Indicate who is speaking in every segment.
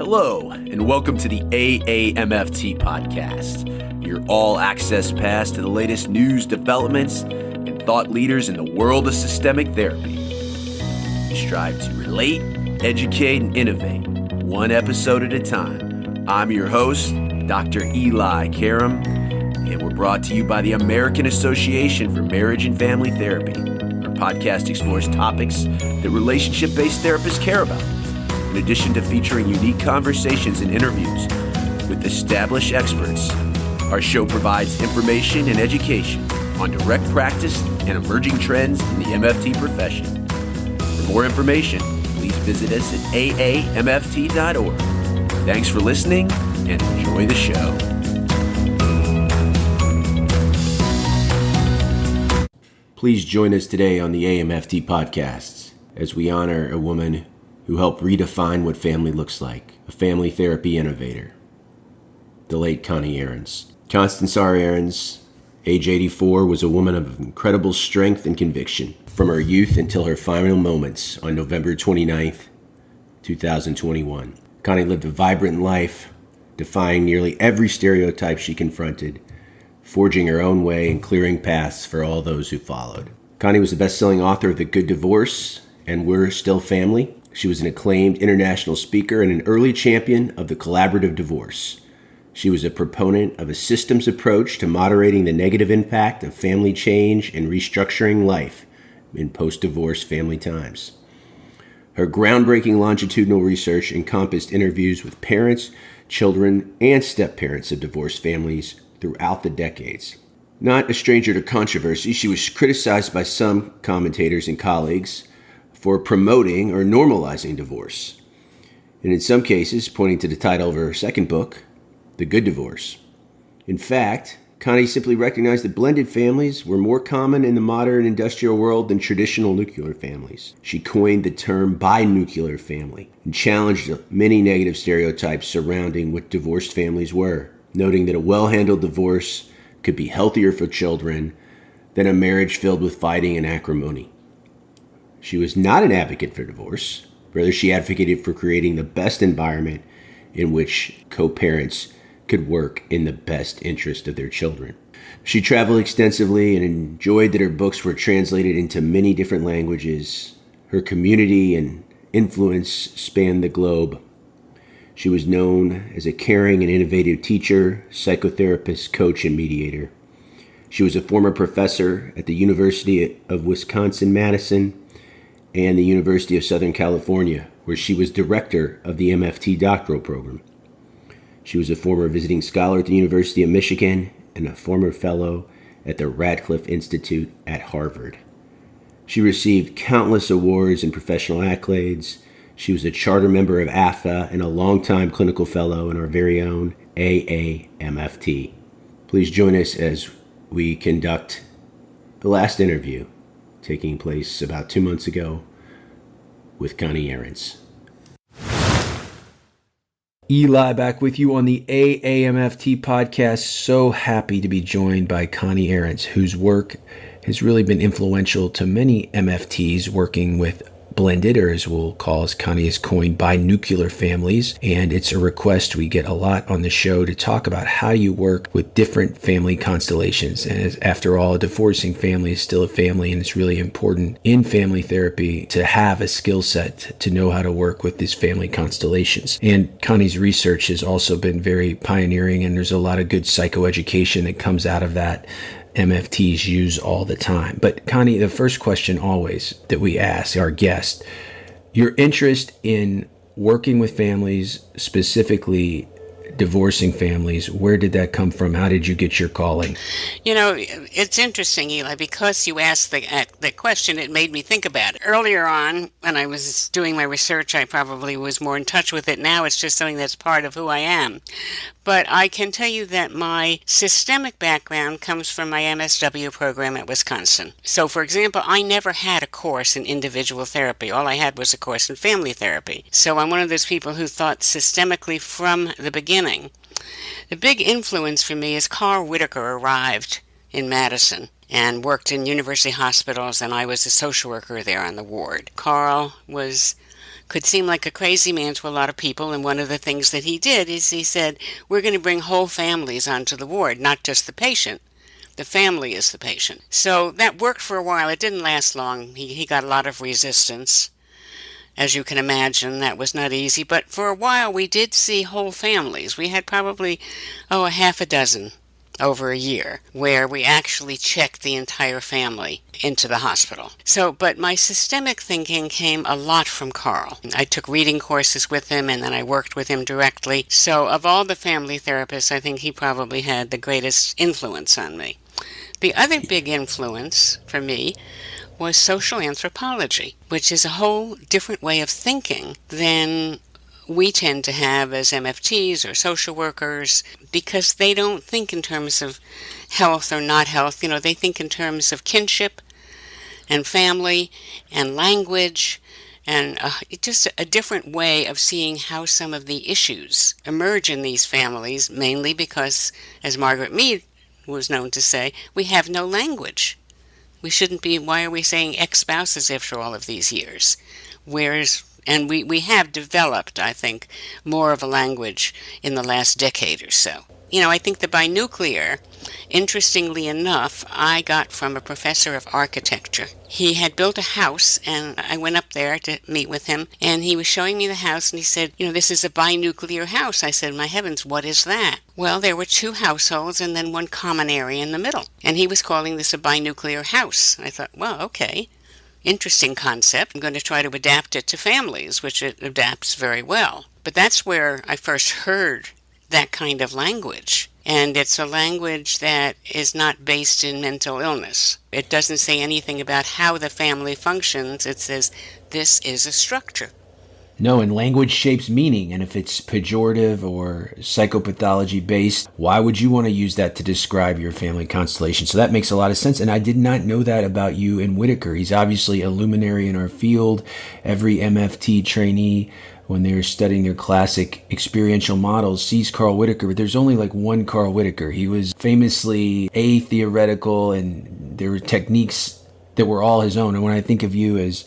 Speaker 1: Hello, and welcome to the AAMFT podcast, your all-access pass to the latest news, developments, and thought leaders in the world of systemic therapy. We strive to relate, educate, and innovate, one episode at a time. I'm your host, Dr. Eli Karam, and we're brought to you by the American Association for Marriage and Family Therapy. Our podcast explores topics that relationship-based therapists care about. In addition to featuring unique conversations and interviews with established experts, our show provides information and education on direct practice and emerging trends in the MFT profession. For more information, please visit us at aamft.org. Thanks for listening and enjoy the show. Please join us today on the AAMFT podcasts as we honor a woman who helped redefine what family looks like, a family therapy innovator, the late Connie Aarons. Constance Ahrons, age 84, was a woman of incredible strength and conviction from her youth until her final moments on November 29th, 2021. Connie lived a vibrant life, defying nearly every stereotype she confronted, forging her own way and clearing paths for all those who followed. Connie was the best-selling author of The Good Divorce and We're Still Family. She was an acclaimed international speaker and an early champion of the collaborative divorce. She was a proponent of a systems approach to moderating the negative impact of family change and restructuring life in post-divorce family times. Her groundbreaking longitudinal research encompassed interviews with parents, children, and step-parents of divorced families throughout the decades. Not a stranger to controversy, she was criticized by some commentators and colleagues for promoting or normalizing divorce, and in some cases pointing to the title of her second book, The Good Divorce. In fact, Connie simply recognized that blended families were more common in the modern industrial world than traditional nuclear families. She coined the term binuclear family and challenged many negative stereotypes surrounding what divorced families were, noting that a well-handled divorce could be healthier for children than a marriage filled with fighting and acrimony. She was not an advocate for divorce. Rather, she advocated for creating the best environment in which co-parents could work in the best interest of their children. She traveled extensively and enjoyed that her books were translated into many different languages. Her community and influence spanned the globe. She was known as a caring and innovative teacher, psychotherapist, coach, and mediator. She was a former professor at the University of Wisconsin-Madison and the University of Southern California, where she was director of the MFT doctoral program. She was a former visiting scholar at the University of Michigan and a former fellow at the Radcliffe Institute at Harvard. She received countless awards and professional accolades. She was a charter member of AAMFT and a longtime clinical fellow in our very own AAMFT. Please join us as we conduct the last interview taking place about 2 months ago with Connie Aarons. Eli back with you on the AAMFT podcast. So happy to be joined by Connie Aarons, whose work has really been influential to many MFTs working with blended, or as we'll call, as Connie has coined, binuclear families. And it's a request we get a lot on the show to talk about how you work with different family constellations. And after all, a divorcing family is still a family, and it's really important in family therapy to have a skill set to know how to work with these family constellations. And Connie's research has also been very pioneering, and there's a lot of good psychoeducation that comes out of that MFTs use all the time. But Connie, the first question always that we ask our guest, your interest in working with families, specifically divorcing families, where did that come from? How did you get your calling?
Speaker 2: You know, it's interesting, Eli, because you asked the question, it made me think about it. Earlier on, when I was doing my research, I probably was more in touch with it. Now it's just something that's part of who I am. But I can tell you that my systemic background comes from my MSW program at Wisconsin. So, for example, I never had a course in individual therapy. All I had was a course in family therapy. So I'm one of those people who thought systemically from the beginning. The big influence for me is Carl Whitaker arrived in Madison and worked in university hospitals, and I was a social worker there on the ward. Carl was could seem like a crazy man to a lot of people. And one of the things that he did is he said, we're going to bring whole families onto the ward, not just the patient. The family is the patient. So that worked for a while. It didn't last long. He got a lot of resistance. As you can imagine, that was not easy. But for a while, we did see whole families. We had probably, a half a dozen over a year where we actually checked the entire family into the hospital. But my systemic thinking came a lot from Carl. I took reading courses with him, and then I worked with him directly. So of all the family therapists, I think he probably had the greatest influence on me. The other big influence for me was social anthropology, which is a whole different way of thinking than we tend to have as MFTs or social workers, because they don't think in terms of health or not health. They think in terms of kinship and family and language, and just a different way of seeing how some of the issues emerge in these families, mainly because, as Margaret Mead was known to say, we have no language. We shouldn't be, why are we saying ex-spouses after all of these years? And we have developed, I think, more of a language in the last decade or so. I think the binuclear, interestingly enough, I got from a professor of architecture. He had built a house, and I went up there to meet with him, and he was showing me the house, and he said, this is a binuclear house. I said, my heavens, what is that? Well, there were 2 households and then one common area in the middle, and he was calling this a binuclear house. I thought, well, okay. Interesting concept. I'm going to try to adapt it to families, which it adapts very well. But that's where I first heard that kind of language. And it's a language that is not based in mental illness. It doesn't say anything about how the family functions. It says, this is a structure.
Speaker 1: No, and language shapes meaning, and if it's pejorative or psychopathology based, why would you want to use that to describe your family constellation? So that makes a lot of sense, and I did not know that about you and Whitaker. He's obviously a luminary in our field. Every MFT trainee, when they're studying their classic experiential models, sees Carl Whitaker, but there's only like one Carl Whitaker. He was famously theoretical, and there were techniques that were all his own. And when I think of you as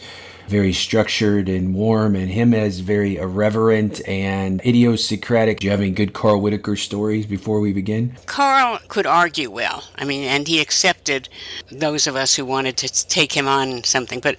Speaker 1: very structured and warm, and him as very irreverent and idiosyncratic. Do you have any good Carl Whitaker stories before we begin?
Speaker 2: Carl could argue well. And he accepted those of us who wanted to take him on something. But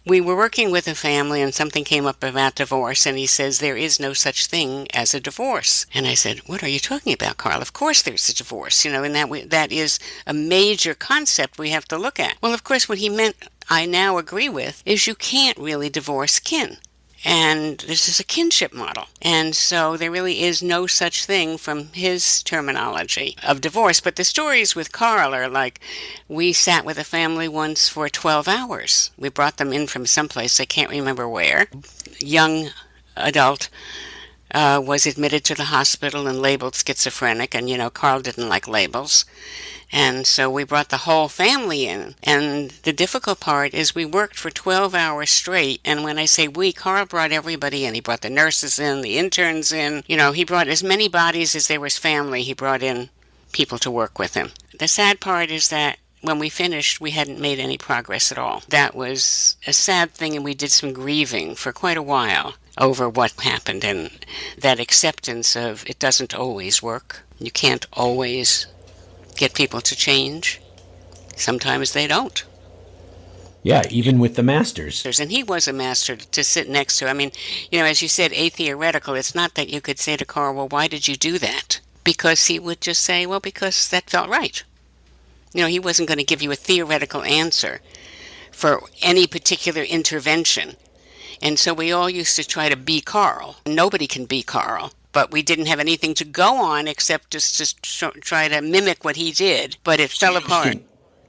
Speaker 2: we were working with a family, and something came up about divorce, and he says, there is no such thing as a divorce. And I said, what are you talking about, Carl? Of course there's a divorce, and that is a major concept we have to look at. Well, of course, what he meant, I now agree with, is you can't really divorce kin. And this is a kinship model. And so there really is no such thing from his terminology of divorce. But the stories with Carl are like, we sat with a family once for 12 hours. We brought them in from someplace, I can't remember where. Young adult was admitted to the hospital and labeled schizophrenic. And, Carl didn't like labels. And so we brought the whole family in. And the difficult part is we worked for 12 hours straight. And when I say we, Carl brought everybody in. He brought the nurses in, the interns in. He brought as many bodies as there was family. He brought in people to work with him. The sad part is that when we finished, we hadn't made any progress at all. That was a sad thing, and we did some grieving for quite a while over what happened, and that acceptance of it doesn't always work. You can't always get people to change. Sometimes they don't.
Speaker 1: Yeah, even with the masters.
Speaker 2: And he was a master to sit next to. As you said, atheoretical. It's not that you could say to Carl, well, why did you do that? Because he would just say, well, because that felt right. He wasn't going to give you a theoretical answer for any particular intervention. And so we all used to try to be Carl. Nobody can be Carl. But we didn't have anything to go on except just to try to mimic what he did. But it fell apart.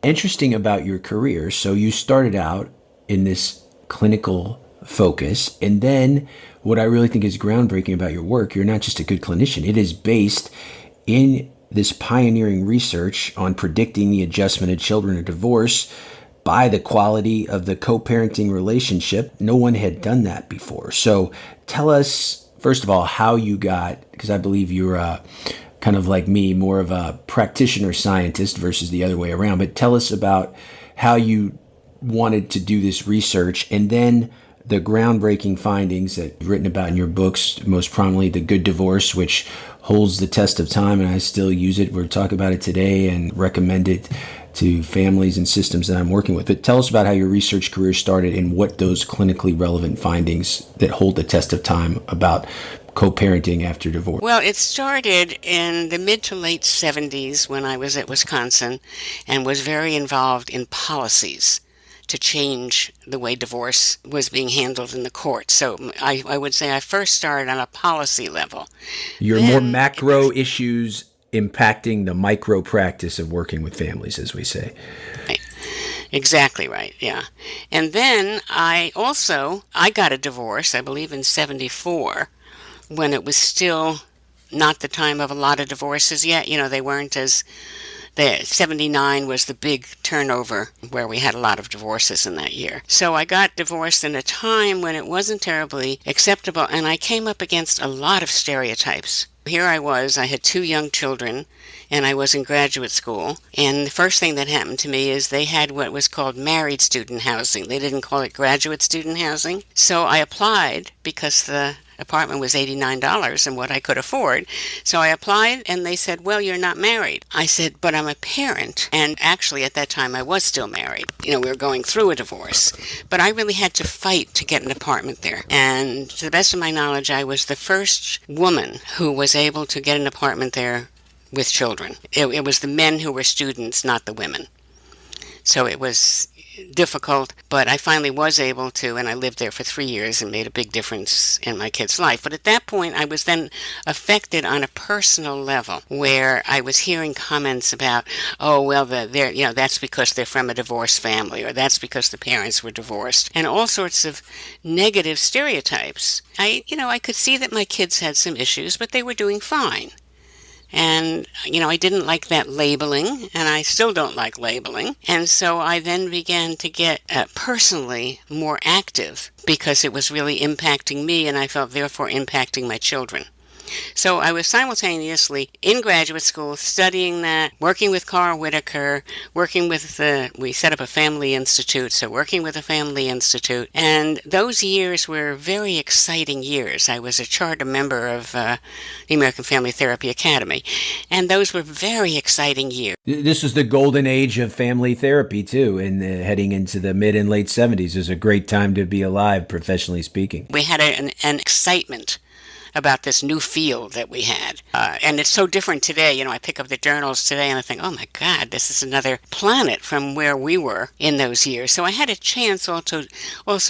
Speaker 1: Interesting about your career. So you started out in this clinical focus. And then what I really think is groundbreaking about your work, you're not just a good clinician. It is based in this pioneering research on predicting the adjustment of children to divorce by the quality of the co-parenting relationship. No one had done that before. So tell us, first of all, how you got, because I believe you're kind of like me, more of a practitioner scientist versus the other way around. But tell us about how you wanted to do this research, and then the groundbreaking findings that you've written about in your books, most prominently The Good Divorce, which holds the test of time, and I still use it. We're talking about it today and recommend it to families and systems that I'm working with. But tell us about how your research career started and what those clinically relevant findings that hold the test of time about co-parenting after divorce.
Speaker 2: Well, it started in the mid to late 70s when I was at Wisconsin and was very involved in policies to change the way divorce was being handled in the courts. So I would say I first started on a policy level.
Speaker 1: Your more macro issues impacting the micro practice of working with families, as we say.
Speaker 2: Right. Exactly right, yeah. And then I got a divorce, I believe in 74, when it was still not the time of a lot of divorces yet. They weren't as... 79 was the big turnover where we had a lot of divorces in that year. So I got divorced in a time when it wasn't terribly acceptable, and I came up against a lot of stereotypes. Here I had 2 young children, and I was in graduate school, and the first thing that happened to me is they had what was called married student housing. They didn't call it graduate student housing. So I applied because the apartment was $89 and what I could afford. So I applied, and they said, well, you're not married. I said, but I'm a parent. And actually, at that time, I was still married. We were going through a divorce. But I really had to fight to get an apartment there. And to the best of my knowledge, I was the first woman who was able to get an apartment there with children. It was the men who were students, not the women. So it was difficult, but I finally was able to, and I lived there for 3 years and made a big difference in my kid's life. But at that point, I was then affected on a personal level, where I was hearing comments about, oh, well, that's because they're from a divorced family, or that's because the parents were divorced, and all sorts of negative stereotypes. I could see that my kids had some issues, but they were doing fine. And, I didn't like that labeling, and I still don't like labeling. And so I then began to get personally more active because it was really impacting me, and I felt therefore impacting my children. So I was simultaneously in graduate school studying that, working with Carl Whitaker, we set up a family institute, so working with a family institute. And those years were very exciting years. I was a charter member of the American Family Therapy Academy, and those were very exciting years.
Speaker 1: This was the golden age of family therapy, too, and heading into the mid and late 70s is a great time to be alive, professionally speaking.
Speaker 2: We had an excitement about this new field that we had. And it's so different today. I pick up the journals today and I think, oh my God, this is another planet from where we were in those years. So I had a chance also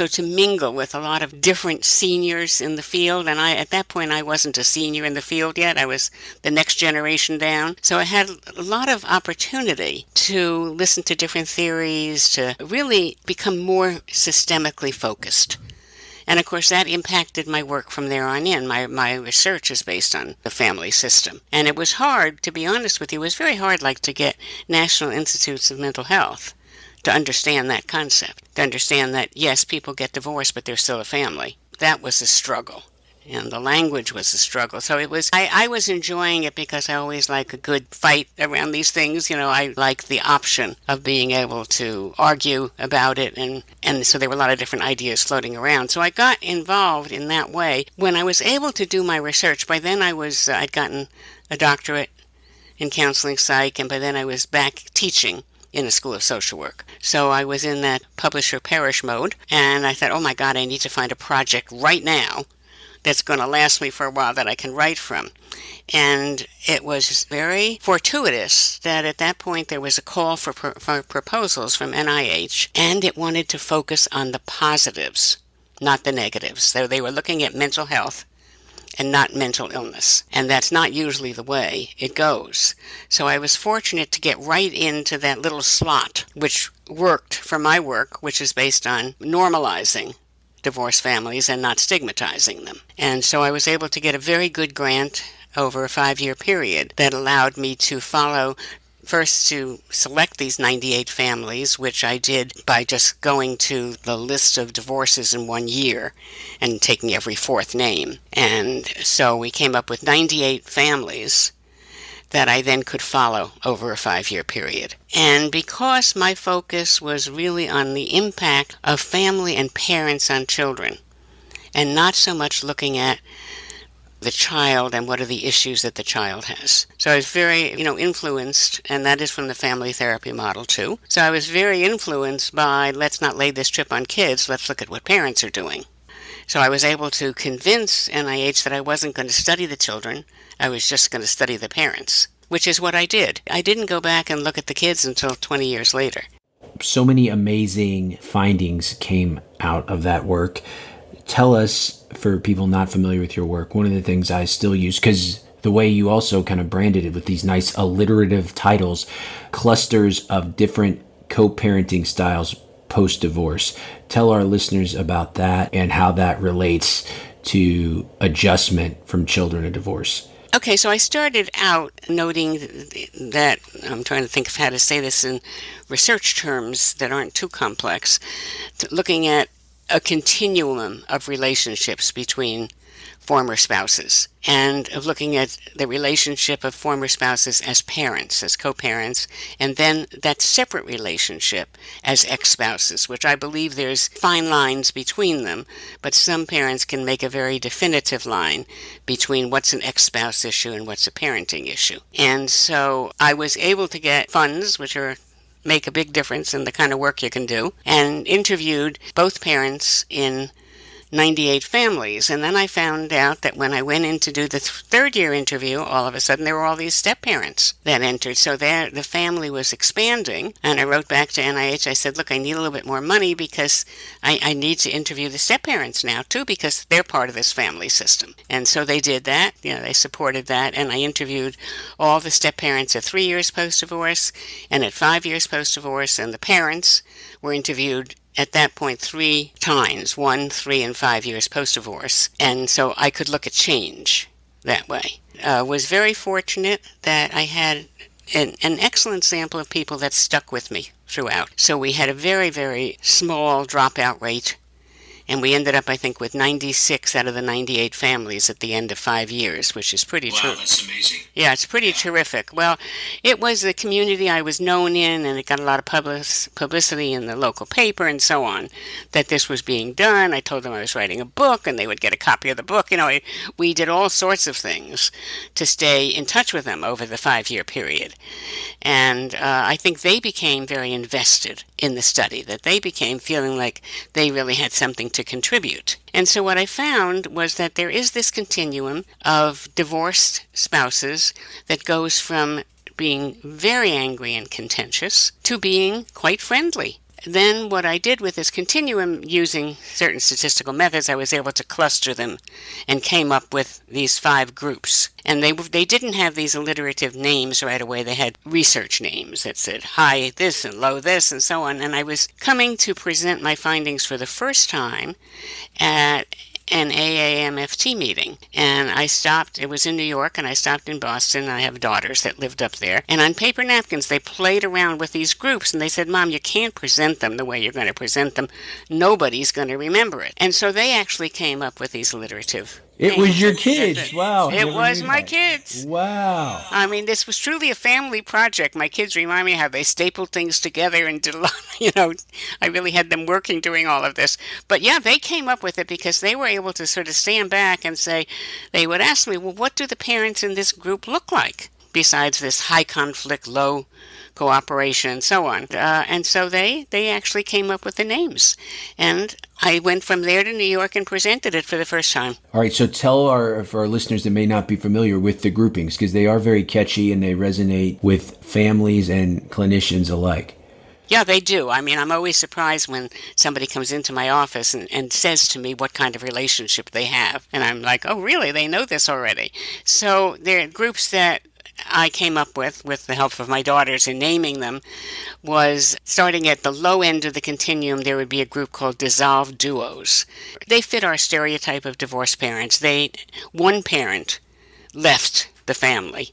Speaker 2: to mingle with a lot of different seniors in the field. And at that point, I wasn't a senior in the field yet. I was the next generation down. So I had a lot of opportunity to listen to different theories, to really become more systemically focused. And of course, that impacted my work from there on in. My research is based on the family system. And it was hard, to be honest with you, it was very hard to get National Institutes of Mental Health to understand that concept, to understand that, yes, people get divorced, but they're still a family. That was a struggle. And the language was a struggle. So I was enjoying it because I always like a good fight around these things. I like the option of being able to argue about it. And so there were a lot of different ideas floating around. So I got involved in that way. When I was able to do my research, by then I'd gotten a doctorate in counseling psych, and by then I was back teaching in a school of social work. So I was in that publish or perish mode. And I thought, oh my God, I need to find a project right now that's going to last me for a while that I can write from. And it was very fortuitous that at that point there was a call for proposals from NIH, and it wanted to focus on the positives, not the negatives. So they were looking at mental health and not mental illness. And that's not usually the way it goes. So I was fortunate to get right into that little slot, which worked for my work, which is based on normalizing divorced families and not stigmatizing them. And so I was able to get a very good grant over a 5-year period that allowed me to first to select these 98 families, which I did by just going to the list of divorces in 1 year and taking every fourth name. And so we came up with 98 families that I then could follow over a 5-year period. And because my focus was really on the impact of family and parents on children, and not so much looking at the child and what are the issues that the child has. So I was very, influenced, and that is from the family therapy model too. So I was very influenced by, let's not lay this trip on kids, let's look at what parents are doing. So I was able to convince NIH that I wasn't going to study the children, I was just going to study the parents, which is what I did. I didn't go back and look at the kids until 20 years later.
Speaker 3: So many amazing findings came out of that work. Tell us, for people not familiar with your work, one of the things I still use, because the way you also kind of branded it with these nice alliterative titles, clusters of different co-parenting styles post-divorce. Tell our listeners about that and how that relates to adjustment from children of divorce.
Speaker 2: Okay, so I started out noting that, I'm trying to think of how to say this in research terms that aren't too complex, looking at a continuum of relationships between former spouses, and of looking at the relationship of former spouses as parents, as co-parents, and then that separate relationship as ex-spouses, which I believe there's fine lines between them, but some parents can make a very definitive line between what's an ex-spouse issue and what's a parenting issue. And so I was able to get funds, which make a big difference in the kind of work you can do, and interviewed both parents in 98 families. And then I found out that when I went in to do the third year interview, all of a sudden there were all these step-parents that entered. So the family was expanding. And I wrote back to NIH. I said, look, I need a little bit more money because I need to interview the step-parents now, too, because they're part of this family system. And so they did that. They supported that. And I interviewed all the step-parents at 3 years post-divorce and at 5 years post-divorce. And the parents were interviewed at that point 3 times, 1, 3, and 5 years post-divorce. And so I could look at change that way. Was very fortunate that I had an excellent sample of people that stuck with me throughout. So we had a very, very small dropout rate. And we ended up, I think, with 96 out of the 98 families at the end of 5 years, which is pretty terrific.
Speaker 4: Wow, that's amazing.
Speaker 2: Yeah, it's pretty terrific. Well, it was the community I was known in, and it got a lot of publicity in the local paper and so on, that this was being done. I told them I was writing a book, and they would get a copy of the book. We did all sorts of things to stay in touch with them over the 5-year period. And I think they became very invested in the study, that they became feeling like they really had something to contribute. And so what I found was that there is this continuum of divorced spouses that goes from being very angry and contentious to being quite friendly. Then what I did with this continuum, using certain statistical methods, I was able to cluster them and came up with these 5 groups. And they didn't have these alliterative names right away. They had research names that said high this and low this and so on. And I was coming to present my findings for the first time at an AAMFT meeting. And I stopped, it was in New York, and I stopped in Boston. I have daughters that lived up there. And on paper napkins, they played around with these groups, and they said, Mom, you can't present them the way you're going to present them. Nobody's going to remember it. And so they actually came up with these alliterative
Speaker 3: It was your kids. Wow.
Speaker 2: It was my kids.
Speaker 3: Wow.
Speaker 2: I mean, this was truly a family project. My kids remind me how they stapled things together and did a lot, I really had them working doing all of this. But yeah, they came up with it because they were able to sort of stand back and say, they would ask me, well, what do the parents in this group look like besides this high conflict, low cooperation, and so on. And so they actually came up with the names. And I went from there to New York and presented it for the first time.
Speaker 3: All right, so tell for our listeners that may not be familiar with the groupings, because they are very catchy and they resonate with families and clinicians alike.
Speaker 2: Yeah, they do. I mean, I'm always surprised when somebody comes into my office and says to me what kind of relationship they have. And I'm like, oh, really? They know this already. So there are groups that I came up with the help of my daughters in naming them, was starting at the low end of the continuum, there would be a group called dissolved duos. They fit our stereotype of divorced parents. One parent left the family,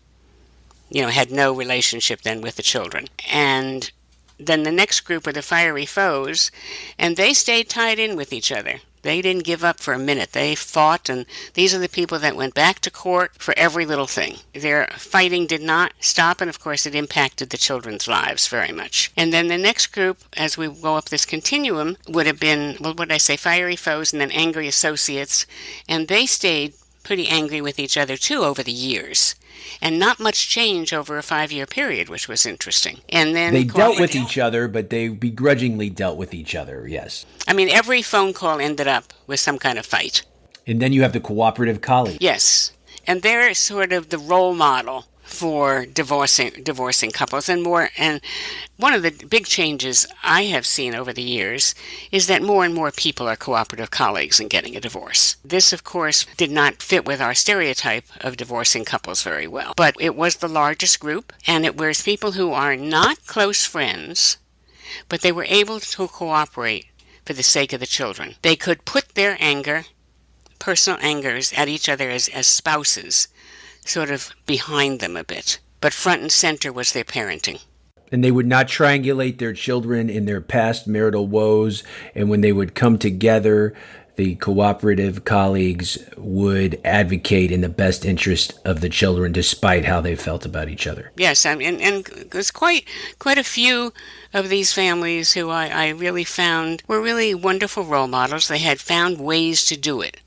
Speaker 2: had no relationship then with the children. And then the next group were the fiery foes, and they stayed tied in with each other. They didn't give up for a minute. They fought, and these are the people that went back to court for every little thing. Their fighting did not stop, and of course it impacted the children's lives very much. And then the next group, as we go up this continuum, would have been, well, what did I say, fiery foes and then angry associates, and they stayed pretty angry with each other too over the years. And not much change over a 5-year period, which was interesting. And then
Speaker 3: they dealt with each other, but they begrudgingly dealt with each other, yes.
Speaker 2: I mean, every phone call ended up with some kind of fight.
Speaker 3: And then you have the cooperative colleague.
Speaker 2: Yes. And they're sort of the role model for divorcing couples and more. And one of the big changes I have seen over the years is that more and more people are cooperative colleagues in getting a divorce. This, of course, did not fit with our stereotype of divorcing couples very well. But it was the largest group, and it was people who are not close friends, but they were able to cooperate for the sake of the children. They could put their anger, personal angers, at each other as spouses, sort of behind them a bit. But front and center was their parenting.
Speaker 3: And they would not triangulate their children in their past marital woes. And when they would come together, the cooperative colleagues would advocate in the best interest of the children, despite how they felt about each other.
Speaker 2: Yes, and there's quite a few of these families who I really found were really wonderful role models. They had found ways to do it.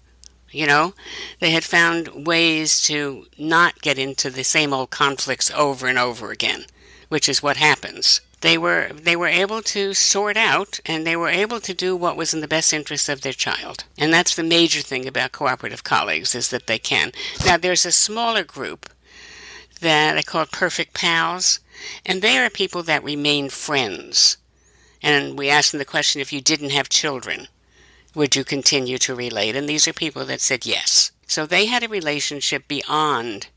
Speaker 2: You know, they had found ways to not get into the same old conflicts over and over again, which is what happens. They were able to sort out, and they were able to do what was in the best interest of their child. And that's the major thing about cooperative colleagues, is that they can. Now, there's a smaller group that I call perfect pals, and they are people that remain friends. And we asked them the question, if you didn't have children, would you continue to relate? And these are people that said yes. So they had a relationship beyond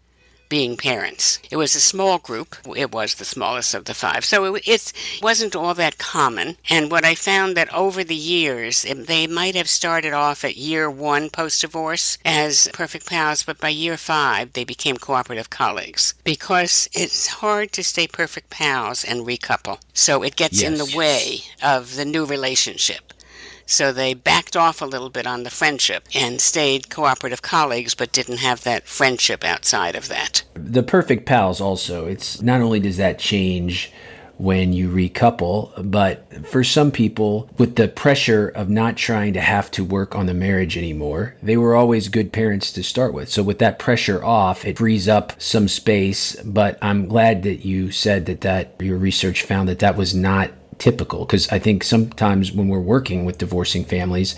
Speaker 2: being parents. It was a small group. It was the smallest of the 5. So it wasn't all that common. And what I found that over the years, they might have started off at year 1 post-divorce as perfect pals, but by year 5, they became cooperative colleagues. Because it's hard to stay perfect pals and recouple. So it gets in the way of the new relationship. So they backed off a little bit on the friendship and stayed cooperative colleagues, but didn't have that friendship outside of that.
Speaker 3: The perfect pals also, it's not only does that change when you recouple, but for some people, with the pressure of not trying to have to work on the marriage anymore, they were always good parents to start with. So with that pressure off, it frees up some space. But I'm glad that you said that your research found that was not typical, because I think sometimes when we're working with divorcing families,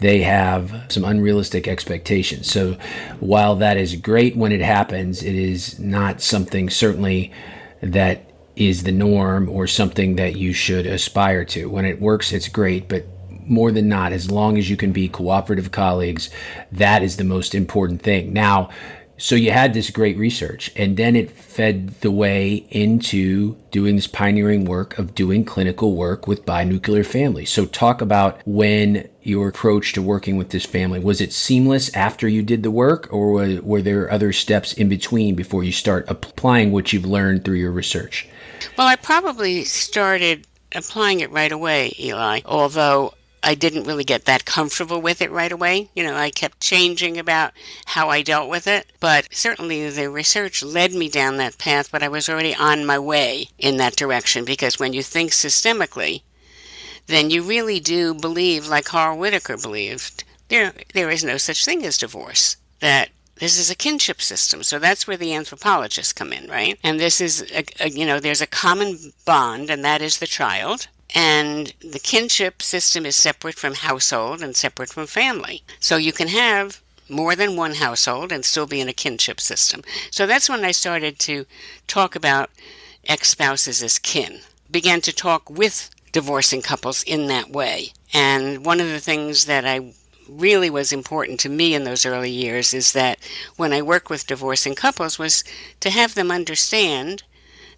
Speaker 3: they have some unrealistic expectations. So while that is great when it happens, it is not something certainly that is the norm or something that you should aspire to. When it works, it's great, but more than not, as long as you can be cooperative colleagues, that is the most important thing. Now, so you had this great research, and then it fed the way into doing this pioneering work of doing clinical work with binuclear families. So talk about when your approach to working with this family. Was it seamless after you did the work, or were there other steps in between before you start applying what you've learned through your research?
Speaker 2: Well, I probably started applying it right away, Eli, although I didn't really get that comfortable with it right away. You know, I kept changing about how I dealt with it, but certainly the research led me down that path, but I was already on my way in that direction, because when you think systemically, then you really do believe, like Carl Whitaker believed, there is no such thing as divorce, that this is a kinship system. So that's where the anthropologists come in, right? And this is, there's a common bond, and that is the child. And the kinship system is separate from household and separate from family. So you can have more than one household and still be in a kinship system. So that's when I started to talk about ex-spouses as kin. Began to talk with divorcing couples in that way. And one of the things that I really was important to me in those early years is that when I worked with divorcing couples was to have them understand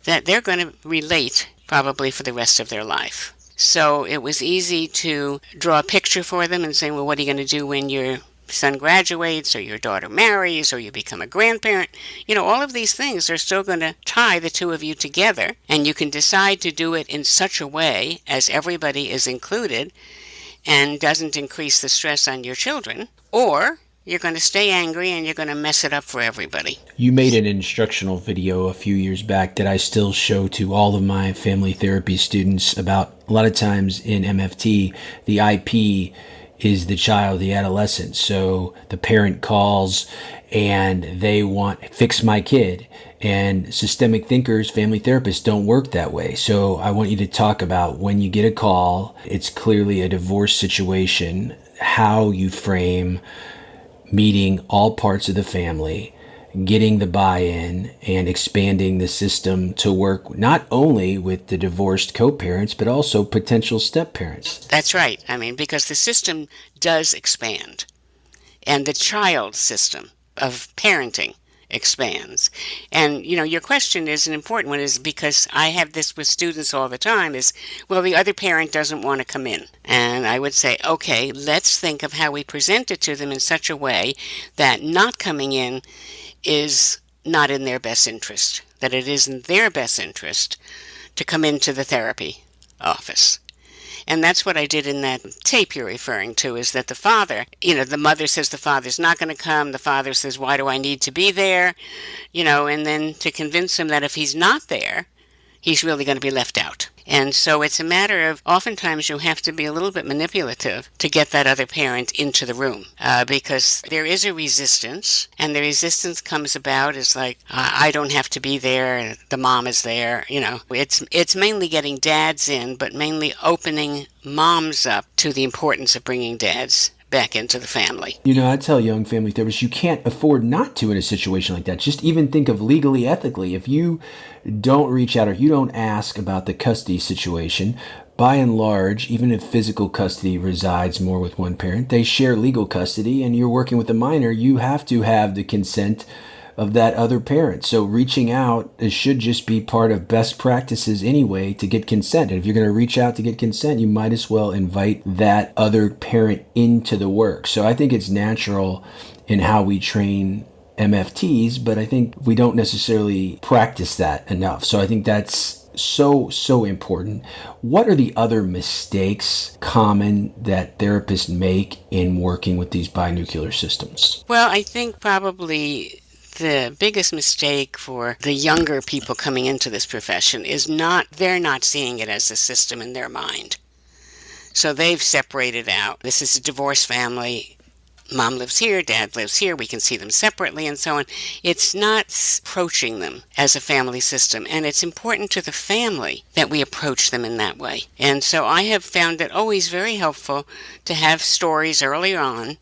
Speaker 2: that they're going to relate probably for the rest of their life. So it was easy to draw a picture for them and say, well, what are you going to do when your son graduates or your daughter marries or you become a grandparent? You know, all of these things are still going to tie the two of you together, and you can decide to do it in such a way as everybody is included and doesn't increase the stress on your children, or you're going to stay angry and you're going to mess it up for everybody.
Speaker 3: You made an instructional video a few years back that I still show to all of my family therapy students about a lot of times in MFT, the IP is the child, the adolescent. So the parent calls and they want, fix my kid. And systemic thinkers, family therapists don't work that way. So I want you to talk about when you get a call, it's clearly a divorce situation, how you frame meeting all parts of the family, getting the buy-in, and expanding the system to work not only with the divorced co-parents, but also potential step-parents.
Speaker 2: That's right. I mean, because the system does expand, and the child system of parenting expands. And, your question is an important one, is because I have this with students all the time, is, well, the other parent doesn't want to come in. And I would say, okay, let's think of how we present it to them in such a way that not coming in is not in their best interest, that it is in their best interest to come into the therapy office. And that's what I did in that tape you're referring to, is that the father, the mother says the father's not going to come. The father says, why do I need to be there? And then to convince him that if he's not there, he's really going to be left out. And so it's a matter of, oftentimes you have to be a little bit manipulative to get that other parent into the room, because there is a resistance, and the resistance comes about as like, I don't have to be there, the mom is there, It's mainly getting dads in, but mainly opening moms up to the importance of bringing dads back into the family.
Speaker 3: I tell young family therapists, you can't afford not to in a situation like that. Just even think of legally, ethically. If you don't reach out or you don't ask about the custody situation, by and large, even if physical custody resides more with one parent, they share legal custody, and you're working with a minor, you have to have the consent of that other parent. So reaching out, it should just be part of best practices anyway to get consent. And if you're going to reach out to get consent, you might as well invite that other parent into the work. So I think it's natural in how we train MFTs, but I think we don't necessarily practice that enough. So I think that's so important. What are the other mistakes common that therapists make in working with these binuclear systems?
Speaker 2: Well, I think probably the biggest mistake for the younger people coming into this profession is they're not seeing it as a system in their mind. So they've separated out. This is a divorced family. Mom lives here, dad lives here, we can see them separately, and so on. It's not approaching them as a family system, and it's important to the family that we approach them in that way. And so I have found it always very helpful to have stories early on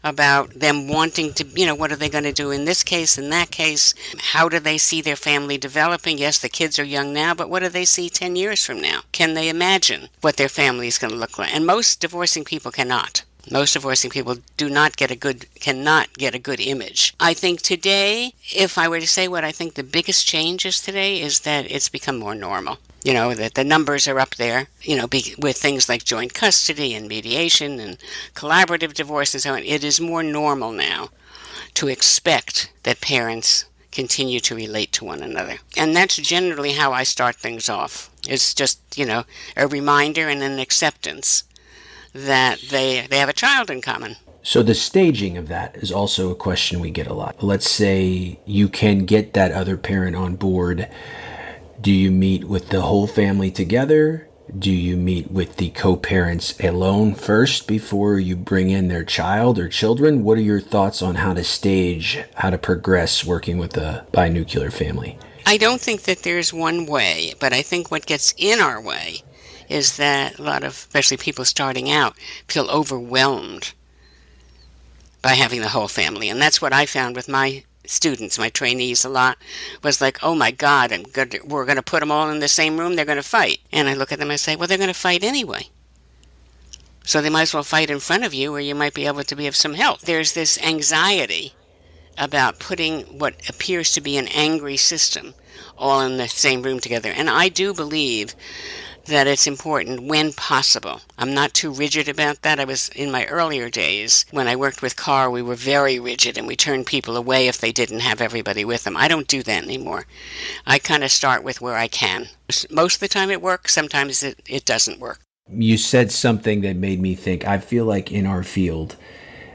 Speaker 2: about them wanting to, what are they going to do in this case, in that case? How do they see their family developing? Yes, the kids are young now, but what do they see 10 years from now? Can they imagine what their family is going to look like? And most divorcing people cannot. Most divorcing people cannot get a good image. I think today, if I were to say what I think the biggest change is today, is that it's become more normal. That the numbers are up there, with things like joint custody and mediation and collaborative divorce and so on. It is more normal now to expect that parents continue to relate to one another. And that's generally how I start things off. It's just, a reminder and an acceptance that they have a child in common.
Speaker 3: So the staging of that is also a question we get a lot. Let's say you can get that other parent on board. Do you meet with the whole family together? Do you meet with the co-parents alone first before you bring in their child or children? What are your thoughts on how to progress working with a binuclear family?
Speaker 2: I don't think that there's one way, but I think what gets in our way is that a lot of, especially people starting out, feel overwhelmed by having the whole family. And that's what I found with my students, my trainees a lot, was like, oh my God, we're going to put them all in the same room, they're going to fight. And I look at them and say, well, they're going to fight anyway. So they might as well fight in front of you, where you might be able to be of some help. There's this anxiety about putting what appears to be an angry system all in the same room together. And I do believe that it's important when possible. I'm not too rigid about that. I was, in my earlier days, when I worked with Carl, we were very rigid and we turned people away if they didn't have everybody with them. I don't do that anymore. I kind of start with where I can. Most of the time it works, sometimes it doesn't work.
Speaker 3: You said something that made me think. I feel like in our field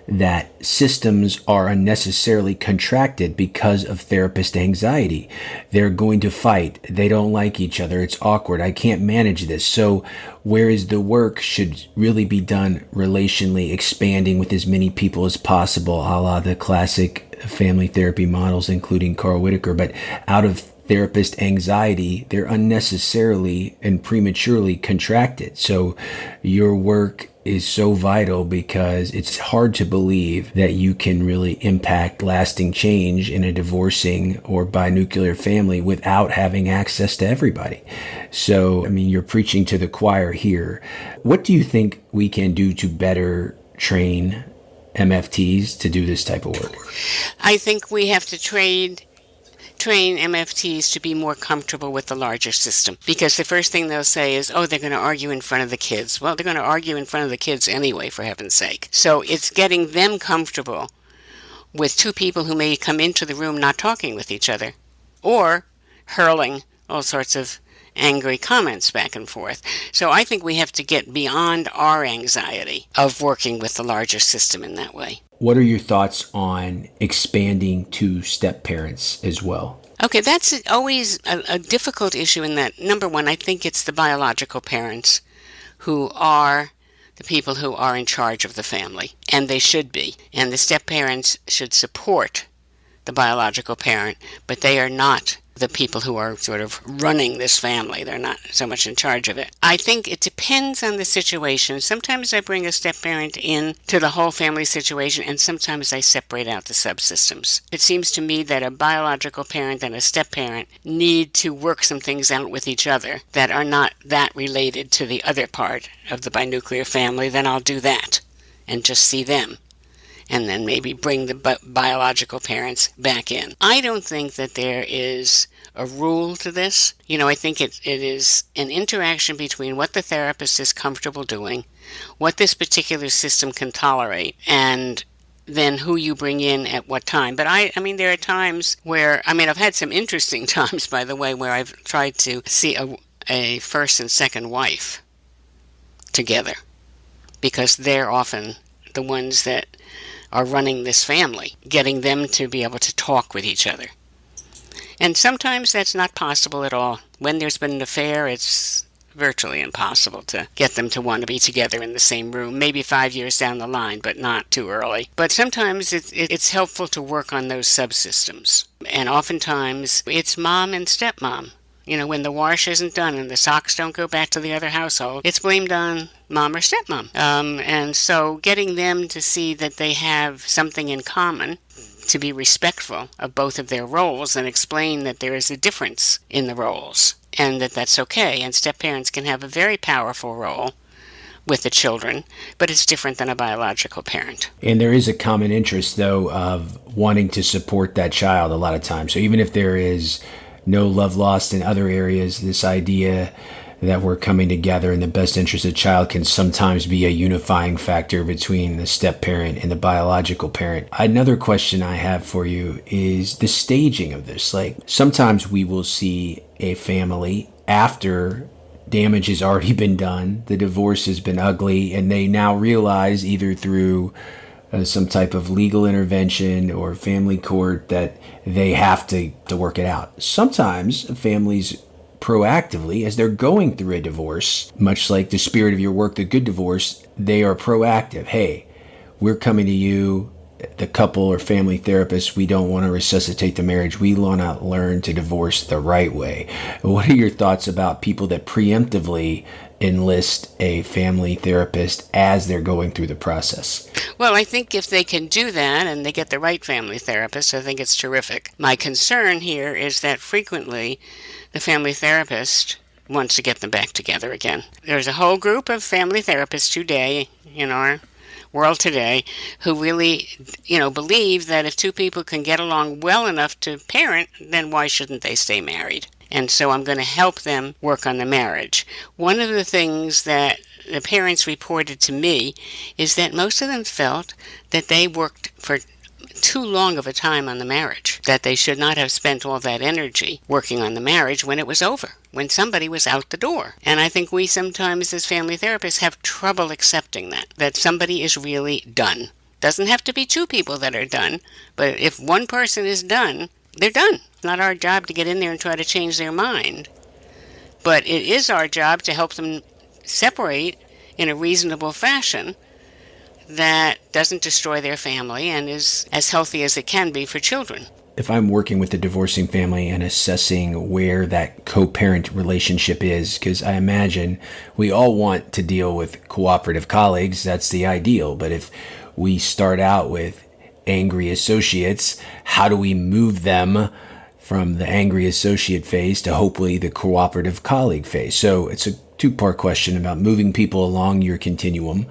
Speaker 3: that systems are unnecessarily contracted because of therapist anxiety. They're going to fight. They don't like each other. It's awkward. I can't manage this. So whereas the work should really be done relationally, expanding with as many people as possible, a la the classic family therapy models, including Carl Whitaker, but out of therapist anxiety, they're unnecessarily and prematurely contracted. So your work is so vital because it's hard to believe that you can really impact lasting change in a divorcing or binuclear family without having access to everybody. So, I mean, you're preaching to the choir here. What do you think we can do to better train MFTs to do this type of work?
Speaker 2: I think we have to train MFTs to be more comfortable with the larger system. Because the first thing they'll say is, oh, they're going to argue in front of the kids. Well, they're going to argue in front of the kids anyway, for heaven's sake. So it's getting them comfortable with two people who may come into the room not talking with each other or hurling all sorts of angry comments back and forth. So I think we have to get beyond our anxiety of working with the larger system in that way.
Speaker 3: What are your thoughts on expanding to step parents as well?
Speaker 2: Okay, that's always a difficult issue in that, number one, I think it's the biological parents who are the people who are in charge of the family, and they should be. And the step parents should support the biological parent, but they are not the people who are sort of running this family. They're not so much in charge of it. I think it depends on the situation. Sometimes I bring a step-parent in to the whole family situation, and sometimes I separate out the subsystems. It seems to me that a biological parent and a step-parent need to work some things out with each other that are not that related to the other part of the binuclear family. Then I'll do that and just see them, and then maybe bring the biological parents back in. I don't think that there is a rule to this. I think it is an interaction between what the therapist is comfortable doing, what this particular system can tolerate, and then who you bring in at what time. But I mean, there are times where, I've had some interesting times, by the way, where I've tried to see a first and second wife together, because they're often the ones that are running this family, getting them to be able to talk with each other. And sometimes that's not possible at all. When there's been an affair, it's virtually impossible to get them to want to be together in the same room, maybe 5 years down the line, but not too early. But sometimes it's helpful to work on those subsystems. And oftentimes it's mom and stepmom. When the wash isn't done and the socks don't go back to the other household, it's blamed on mom or stepmom. And so getting them to see that they have something in common, to be respectful of both of their roles and explain that there is a difference in the roles and that that's okay. And step-parents can have a very powerful role with the children, but it's different than a biological parent.
Speaker 3: And there is a common interest, though, of wanting to support that child a lot of times. So even if there is no love lost in other areas, this idea that we're coming together in the best interest of the child can sometimes be a unifying factor between the step parent and the biological parent. Another question I have for you is the staging of this. Like, sometimes we will see a family after damage has already been done, the divorce has been ugly, and they now realize, either through some type of legal intervention or family court, that they have to work it out. Sometimes families proactively, as they're going through a divorce, much like the spirit of your work, the good divorce, they are proactive. Hey, we're coming to you, the couple or family therapist. We don't want to resuscitate the marriage. We want to learn to divorce the right way. What are your thoughts about people that preemptively enlist a family therapist as they're going through the process?
Speaker 2: Well, I think if they can do that and they get the right family therapist, I think it's terrific. My concern here is that frequently the family therapist wants to get them back together again. There's a whole group of family therapists today in our world today who really, believe that if two people can get along well enough to parent, then why shouldn't they stay married? And so I'm going to help them work on the marriage. One of the things that the parents reported to me is that most of them felt that they worked for too long of a time on the marriage, that they should not have spent all that energy working on the marriage when it was over, when somebody was out the door. And I think we sometimes as family therapists have trouble accepting that somebody is really done. Doesn't have to be two people that are done, but if one person is done, they're done. It's not our job to get in there and try to change their mind. But it is our job to help them separate in a reasonable fashion that doesn't destroy their family and is as healthy as it can be for children.
Speaker 3: If I'm working with a divorcing family and assessing where that co-parent relationship is, because I imagine we all want to deal with cooperative colleagues, that's the ideal. But if we start out with angry associates, how do we move them from the angry associate phase to hopefully the cooperative colleague phase? So it's a two-part question about moving people along your continuum,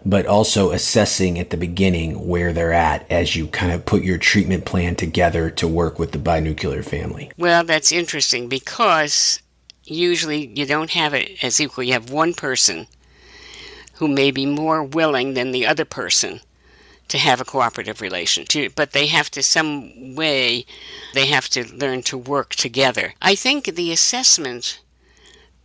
Speaker 3: but also assessing at the beginning where they're at as you kind of put your treatment plan together to work with the binuclear family.
Speaker 2: Well, that's interesting because usually you don't have it as equal. You have one person who may be more willing than the other person to have a cooperative relationship, but they have to they have to learn to work together. I think the assessment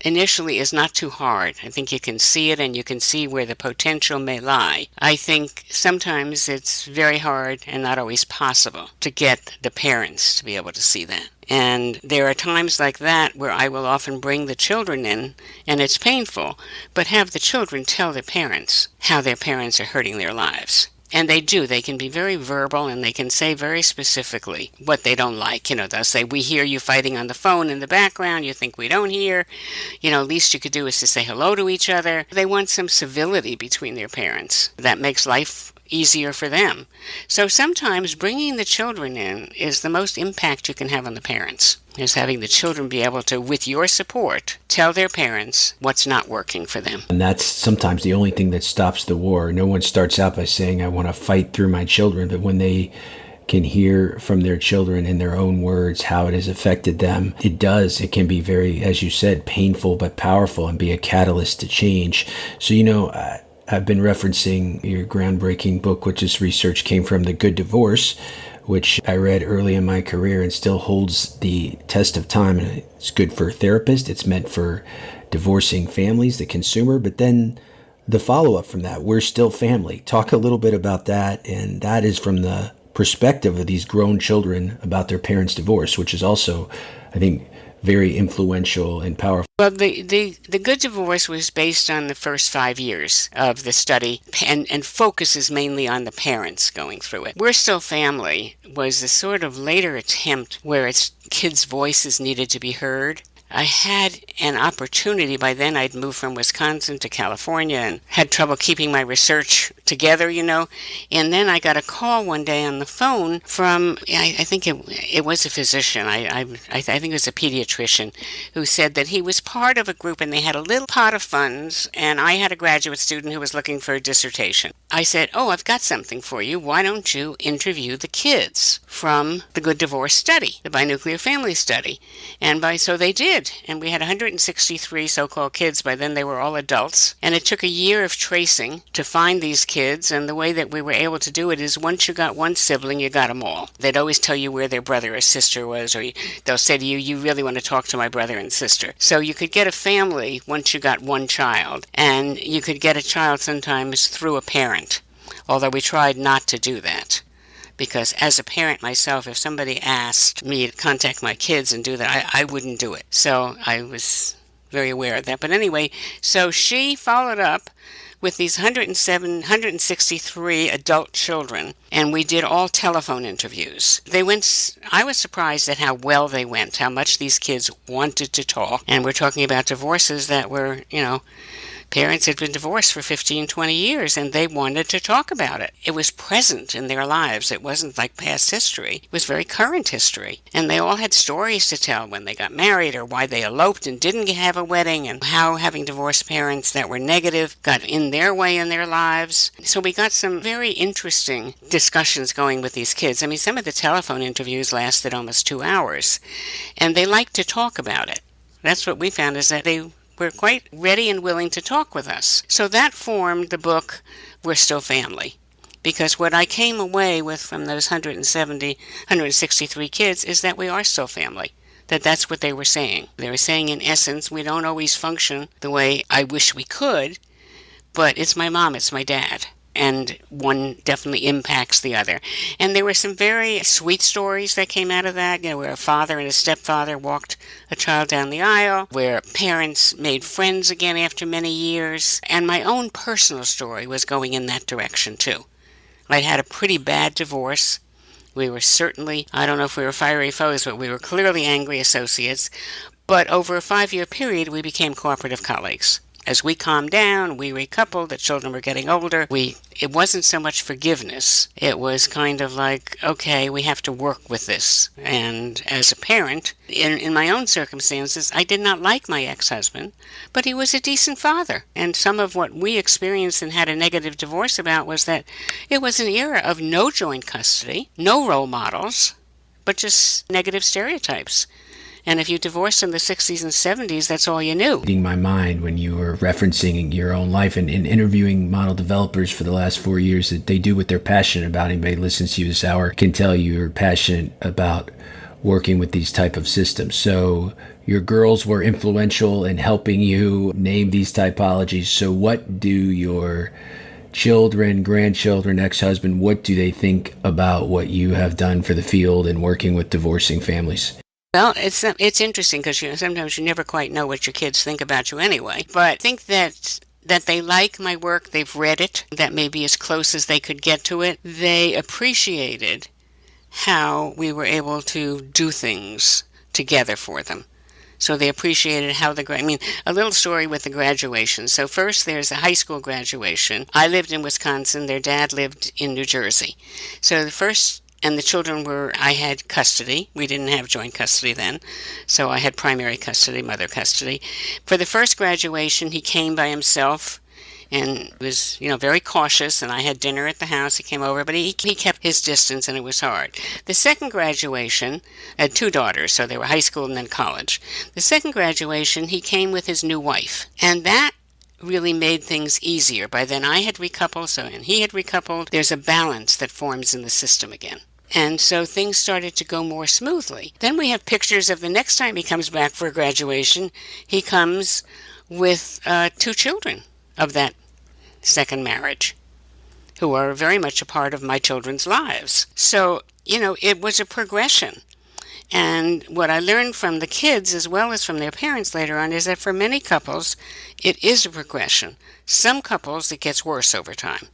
Speaker 2: initially is not too hard. I think you can see it and you can see where the potential may lie. I think sometimes it's very hard and not always possible to get the parents to be able to see that. And there are times like that where I will often bring the children in, and it's painful, but have the children tell their parents how their parents are hurting their lives. And they do. They can be very verbal, and they can say very specifically what they don't like. They'll say, we hear you fighting on the phone in the background. You think we don't hear. Least you could do is to say hello to each other. They want some civility between their parents. That makes life easier for them. So sometimes bringing the children in is the most impact you can have on the parents, is having the children be able to, with your support, tell their parents what's not working for them.
Speaker 3: And that's sometimes the only thing that stops the war. No one starts out by saying, I want to fight through my children, but when they can hear from their children in their own words how it has affected them, it can be very, as you said, painful but powerful and be a catalyst to change. So, I've been referencing your groundbreaking book, which is research came from The Good Divorce, which I read early in my career and still holds the test of time. And it's good for therapists. It's meant for divorcing families, the consumer. But then the follow-up from that, we're still family. Talk a little bit about that. And that is from the perspective of these grown children about their parents' divorce, which is also, I think, very influential and powerful.
Speaker 2: Well, the Good Divorce was based on the first 5 years of the study and focuses mainly on the parents going through it. We're Still Family was a sort of later attempt where its kids' voices needed to be heard. I had an opportunity. By then I'd moved from Wisconsin to California and had trouble keeping my research together, And then I got a call one day on the phone from, I think it was a physician. I think it was a pediatrician who said that he was part of a group and they had a little pot of funds, and I had a graduate student who was looking for a dissertation. I said, I've got something for you. Why don't you interview the kids from the Good Divorce study, the binuclear family study? So they did. And we had 163 so-called kids. By then they were all adults. And it took a year of tracing to find these kids. And the way that we were able to do it is once you got one sibling, you got them all. They'd always tell you where their brother or sister was, or they'll say to you, you really want to talk to my brother and sister. So you could get a family once you got one child. And you could get a child sometimes through a parent, although we tried not to do that. Because as a parent myself, if somebody asked me to contact my kids and do that, I wouldn't do it. So I was very aware of that. But anyway, so she followed up with these 163 adult children, and we did all telephone interviews. I was surprised at how well they went, how much these kids wanted to talk. And we're talking about divorces that were, parents had been divorced for 15, 20 years, and they wanted to talk about it. It was present in their lives. It wasn't like past history. It was very current history. And they all had stories to tell when they got married, or why they eloped and didn't have a wedding, and how having divorced parents that were negative got in their way in their lives. So we got some very interesting discussions going with these kids. I mean, some of the telephone interviews lasted almost 2 hours, and they liked to talk about it. That's what we found, is that they were quite ready and willing to talk with us. So that formed the book, We're Still Family. Because what I came away with from those 163 kids is that we are still family. that that's what they were saying. They were saying, in essence, we don't always function the way I wish we could, but it's my mom, it's my dad. And one definitely impacts the other. And there were some very sweet stories that came out of that, where a father and a stepfather walked a child down the aisle, where parents made friends again after many years. And my own personal story was going in that direction, too. I'd had a pretty bad divorce. We were certainly, I don't know if we were fiery foes, but we were clearly angry associates. But over a 5-year period, we became cooperative colleagues. As we calmed down, we recoupled, the children were getting older. It wasn't so much forgiveness. It was kind of like, okay, we have to work with this. And as a parent, in my own circumstances, I did not like my ex-husband, but he was a decent father. And some of what we experienced and had a negative divorce about was that it was an era of no joint custody, no role models, but just negative stereotypes. And if you divorced in the 60s and 70s, that's all you knew.
Speaker 3: In my mind, when you were referencing your own life and interviewing model developers for the last 4 years, that they do what they're passionate about. Anybody who listens to you this hour can tell you're passionate about working with these type of systems. So your girls were influential in helping you name these typologies. So what do your children, grandchildren, ex-husband, what do they think about what you have done for the field and working with divorcing families?
Speaker 2: Well, it's interesting because sometimes you never quite know what your kids think about you anyway. But I think that they like my work. They've read it. That may be as close as they could get to it. They appreciated how we were able to do things together for them. So they appreciated how a little story with the graduation. So first there's a high school graduation. I lived in Wisconsin. Their dad lived in New Jersey. So the children I had custody. We didn't have joint custody then. So I had primary custody, mother custody. For the first graduation, he came by himself and was, very cautious, and I had dinner at the house. He came over, but he kept his distance, and it was hard. The second graduation, I had 2 daughters, so they were high school and then college. The second graduation, he came with his new wife, and that really made things easier. By then I had recoupled, and he had recoupled. There's a balance that forms in the system again. And so things started to go more smoothly. Then we have pictures of the next time he comes back for graduation. He comes with 2 children of that second marriage, who are very much a part of my children's lives. So, it was a progression. And what I learned from the kids as well as from their parents later on is that for many couples, it is a progression. Some couples, it gets worse over time.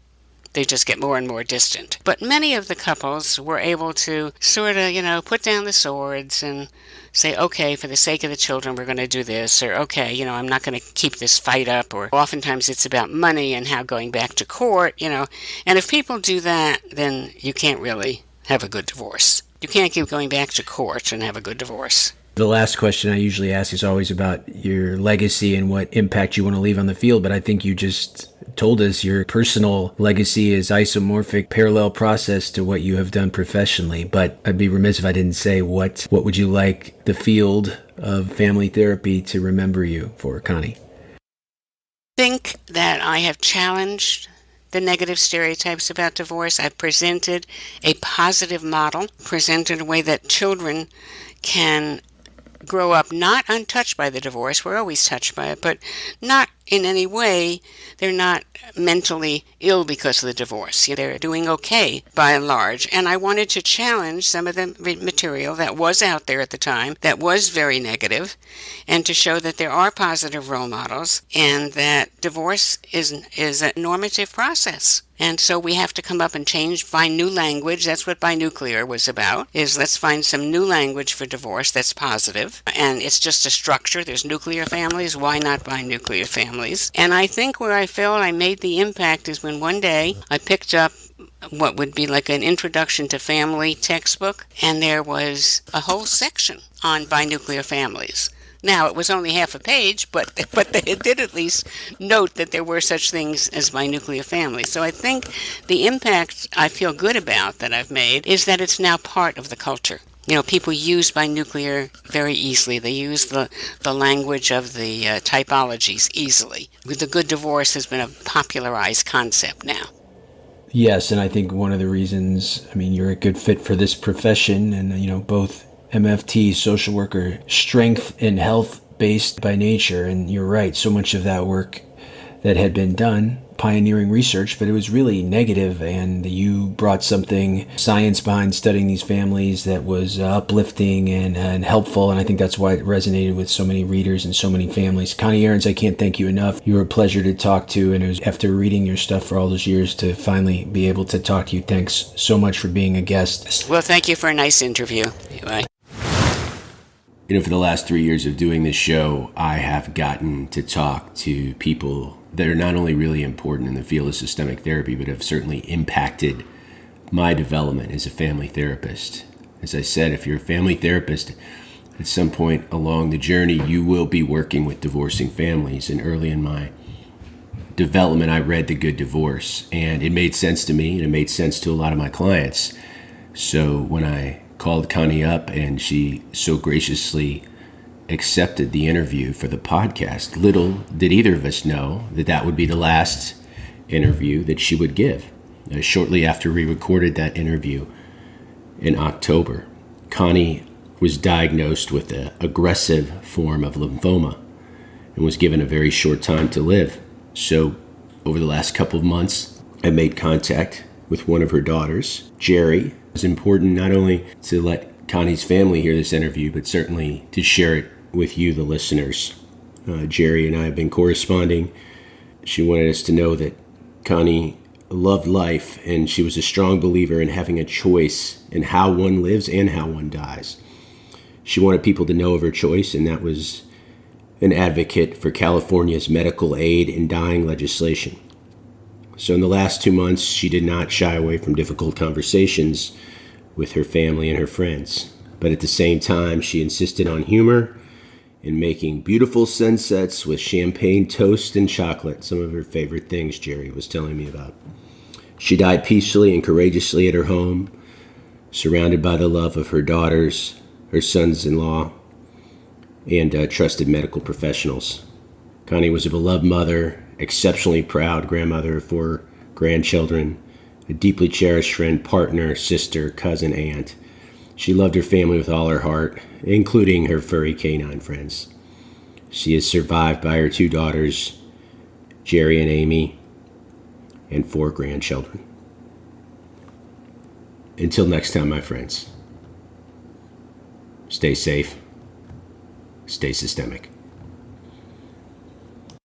Speaker 2: They just get more and more distant. But many of the couples were able to sort of, put down the swords and say, okay, for the sake of the children, we're going to do this. Or, okay, I'm not going to keep this fight up. Or oftentimes it's about money and how going back to court, And if people do that, then you can't really have a good divorce. You can't keep going back to court and have a good divorce.
Speaker 3: The last question I usually ask is always about your legacy and what impact you want to leave on the field, but I think you just told us your personal legacy is isomorphic, parallel process to what you have done professionally. But I'd be remiss if I didn't say what would you like the field of family therapy to remember you for, Connie?
Speaker 2: I think that I have challenged the negative stereotypes about divorce. I've presented a positive model, presented a way that children can grow up not untouched by the divorce. We're always touched by it, but not in any way. They're not mentally ill because of the divorce. They're doing okay by and large. And I wanted to challenge some of the material that was out there at the time that was very negative, and to show that there are positive role models and that divorce is a normative process. And so we have to come up and find new language. That's what binuclear was about, is let's find some new language for divorce that's positive. And it's just a structure. There's nuclear families. Why not binuclear families? And I think where I felt I made the impact is when one day I picked up what would be like an introduction to family textbook, and there was a whole section on binuclear families. Now, it was only half a page, but they did at least note that there were such things as binuclear families. So I think the impact I feel good about that I've made is that it's now part of the culture. People use binuclear very easily. They use the language of the typologies easily. The good divorce has been a popularized concept now.
Speaker 3: Yes, and I think one of the reasons, you're a good fit for this profession, and, both AAMFT, social worker, strength and health based by nature. And you're right, so much of that work that had been done, pioneering research, but it was really negative, and you brought something, science behind studying these families that was uplifting and helpful, and I think that's why it resonated with so many readers and so many families. Connie Aarons, I can't thank you enough. You were a pleasure to talk to, and it was after reading your stuff for all those years to finally be able to talk to you. Thanks so much for being a guest.
Speaker 2: Well, thank you for a nice interview. Bye.
Speaker 1: For the last 3 years of doing this show, I have gotten to talk to people that are not only really important in the field of systemic therapy, but have certainly impacted my development as a family therapist. As I said, if you're a family therapist, at some point along the journey, you will be working with divorcing families. And early in my development, I read The Good Divorce, and it made sense to me, and it made sense to a lot of my clients. So when I called Connie up and she so graciously accepted the interview for the podcast, little did either of us know that that would be the last interview that she would give. Shortly after we recorded that interview in October, Connie was diagnosed with an aggressive form of lymphoma and was given a very short time to live. So over the last couple of months, I made contact with one of her daughters, Jerry. It's important not only to let Connie's family hear this interview, but certainly to share it with you, the listeners. Jerry and I have been corresponding. She wanted us to know that Connie loved life, and she was a strong believer in having a choice in how one lives and how one dies. She wanted people to know of her choice, and that was an advocate for California's medical aid in dying legislation. So in the last 2 months, she did not shy away from difficult conversations with her family and her friends. But at the same time, she insisted on humor and making beautiful sunsets with champagne toast and chocolate, some of her favorite things Jerry was telling me about. She died peacefully and courageously at her home, surrounded by the love of her daughters, her sons-in-law, and trusted medical professionals. Connie was a beloved mother, exceptionally proud grandmother of 4 grandchildren, a deeply cherished friend, partner, sister, cousin, aunt. She loved her family with all her heart, including her furry canine friends. She is survived by her 2 daughters, Jerry and Amy, and 4 grandchildren. Until next time, my friends, stay safe, stay systemic.